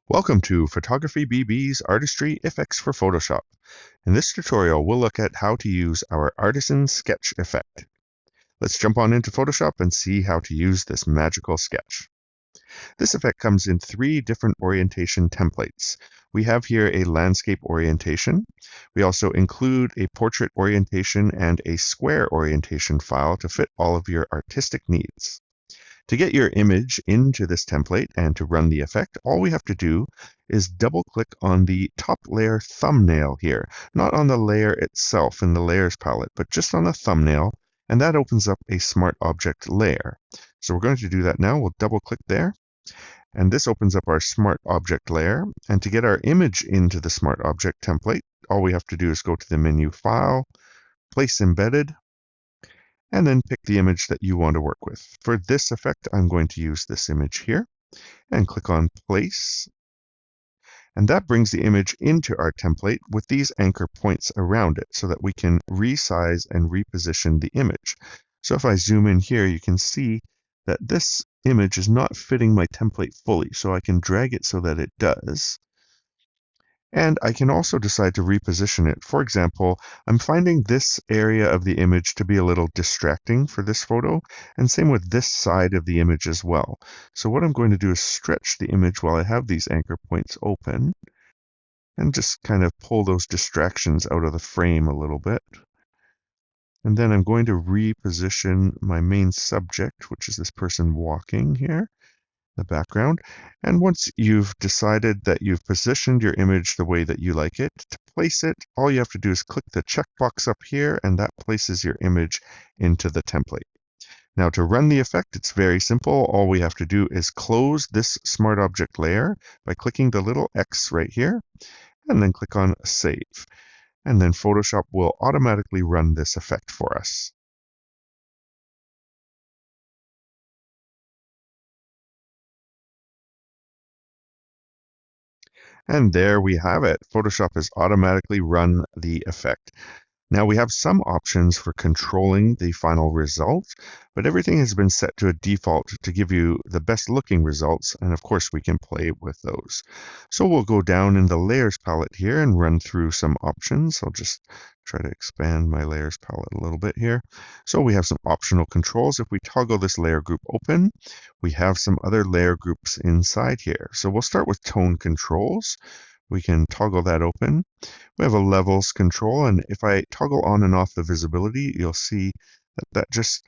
Welcome to Photography BB's Artistry Effects for Photoshop. In this tutorial, we'll look at how to use our Artisan Sketch effect. Let's jump on into Photoshop and see how to use this magical sketch. This effect comes in 3 different orientation templates. We have here a landscape orientation. We also include a portrait orientation and a square orientation file to fit all of your artistic needs. To get your image into this template and to run the effect, all we have to do is double-click on the top layer thumbnail here, not on the layer itself in the layers palette, but just on the thumbnail, and that opens up a Smart Object layer. So we're going to do that now. We'll double-click there, and this opens up our Smart Object layer. And to get our image into the Smart Object template, all we have to do is go to the menu File, Place Embedded, and then pick the image that you want to work with. For this effect, I'm going to use this image here and click on Place. And that brings the image into our template with these anchor points around it so that we can resize and reposition the image. So if I zoom in here, you can see that this image is not fitting my template fully, so I can drag it so that it does. And I can also decide to reposition it. For example, I'm finding this area of the image to be a little distracting for this photo, and same with this side of the image as well. So what I'm going to do is stretch the image while I have these anchor points open, and just kind of pull those distractions out of the frame a little bit. And then I'm going to reposition my main subject, which is this person walking here, the background. And once you've decided that you've positioned your image the way that you like it, to place it, all you have to do is click the checkbox up here, and that places your image into the template. Now to run the effect, it's very simple. All we have to do is close this Smart Object layer by clicking the little X right here, and then click on Save. And then Photoshop will automatically run this effect for us. And there we have it. Photoshop has automatically run the effect. Now we have some options for controlling the final result, but everything has been set to a default to give you the best looking results, and of course we can play with those. So we'll go down in the layers palette here and run through some options. I'll just try to expand my layers palette a little bit here. So we have some optional controls. If we toggle this layer group open, we have some other layer groups inside here. So we'll start with tone controls. We can toggle that open. We have a levels control, and if I toggle on and off the visibility, you'll see that that just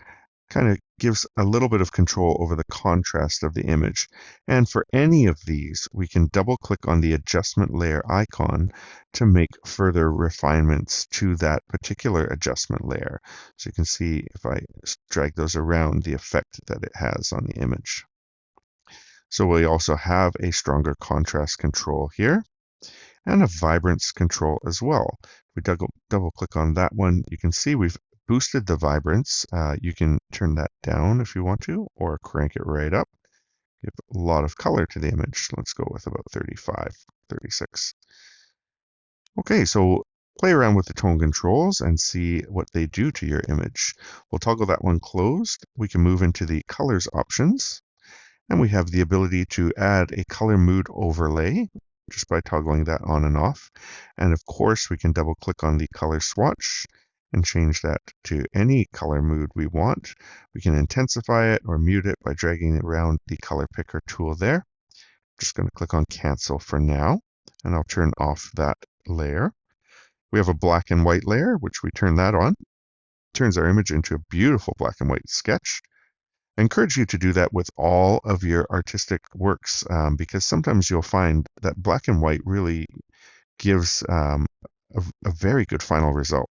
kind of gives a little bit of control over the contrast of the image. And for any of these, we can double click on the adjustment layer icon to make further refinements to that particular adjustment layer. So you can see if I drag those around, the effect that it has on the image. So we also have a stronger contrast control here, and a vibrance control as well. If we double click on that one, you can see we've boosted the vibrance. You can turn that down if you want to, or crank it right up. Give a lot of color to the image. Let's go with about 35, 36. Okay, so play around with the tone controls and see what they do to your image. We'll toggle that one closed. We can move into the colors options, and we have the ability to add a color mood overlay just by toggling that on and off. And of course, we can double click on the color swatch and change that to any color mood we want. We can intensify it or mute it by dragging around the color picker tool there. Just going to click on cancel for now, and I'll turn off that layer. We have a black and white layer, which we turn that on. Turns our image into a beautiful black and white sketch. I encourage you to do that with all of your artistic works because sometimes you'll find that black and white really gives a very good final result.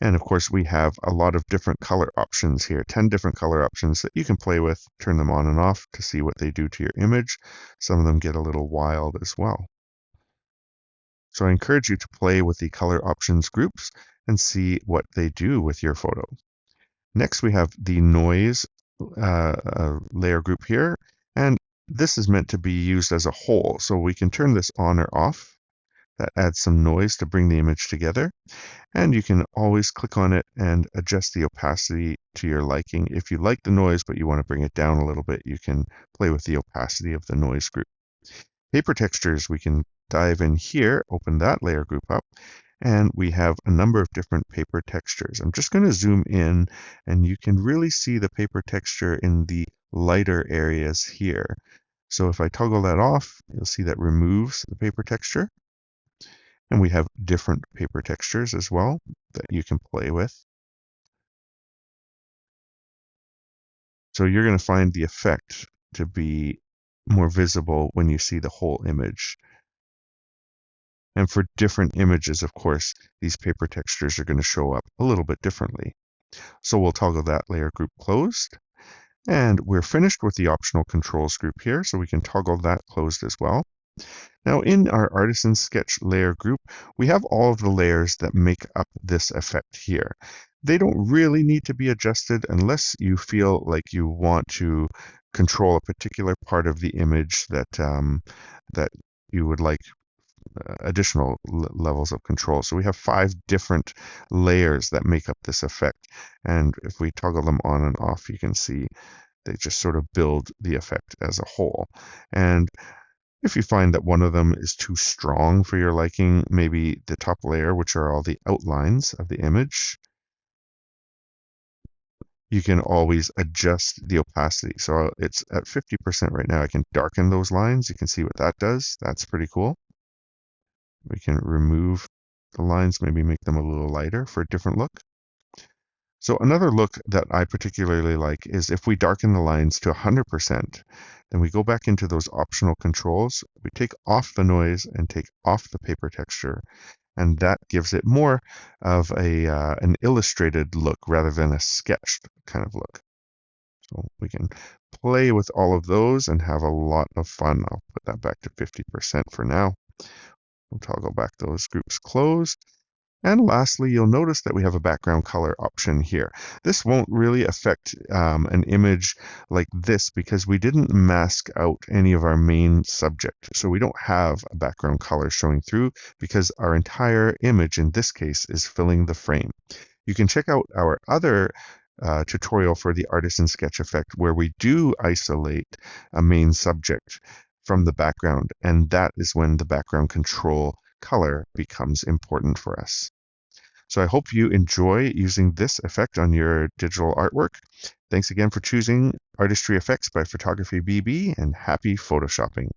And of course, we have a lot of different color options here, 10 different color options that you can play with, turn them on and off to see what they do to your image. Some of them get a little wild as well. So I encourage you to play with the color options groups and see what they do with your photo. Next, we have the noise layer group here, and this is meant to be used as a whole, so we can turn this on or off. That adds some noise to bring the image together, and you can always click on it and adjust the opacity to your liking. If you like the noise but you want to bring it down a little bit, you can play with the opacity of the noise group. Paper textures, we can dive in here, open that layer group up, and we have a number of different paper textures. I'm just going to zoom in, and you can really see the paper texture in the lighter areas here. So if I toggle that off, you'll see that removes the paper texture. And we have different paper textures as well that you can play with. So you're going to find the effect to be more visible when you see the whole image. And for different images, of course, these paper textures are going to show up a little bit differently. So we'll toggle that layer group closed. And we're finished with the optional controls group here, so we can toggle that closed as well. Now in our Artisan Sketch layer group, we have all of the layers that make up this effect here. They don't really need to be adjusted unless you feel like you want to control a particular part of the image that, that you would like additional levels of control. So we have 5 different layers that make up this effect. And if we toggle them on and off, you can see they just sort of build the effect as a whole. And if you find that one of them is too strong for your liking, maybe the top layer, which are all the outlines of the image, you can always adjust the opacity. So it's at 50% right now. I can darken those lines. You can see what that does. That's pretty cool. We can remove the lines, maybe make them a little lighter for a different look. So another look that I particularly like is if we darken the lines to 100%, then we go back into those optional controls, we take off the noise and take off the paper texture, and that gives it more of an illustrated look rather than a sketched kind of look. So we can play with all of those and have a lot of fun. I'll put that back to 50% for now. We'll toggle back those groups closed. And lastly, you'll notice that we have a background color option here. This won't really affect an image like this because we didn't mask out any of our main subject. So we don't have a background color showing through because our entire image in this case is filling the frame. You can check out our other tutorial for the Artisan Sketch effect where we do isolate a main subject from the background, and that is when the background control color becomes important for us. So I hope you enjoy using this effect on your digital artwork. Thanks again for choosing Artistry Effects by Photography BB, and happy photoshopping.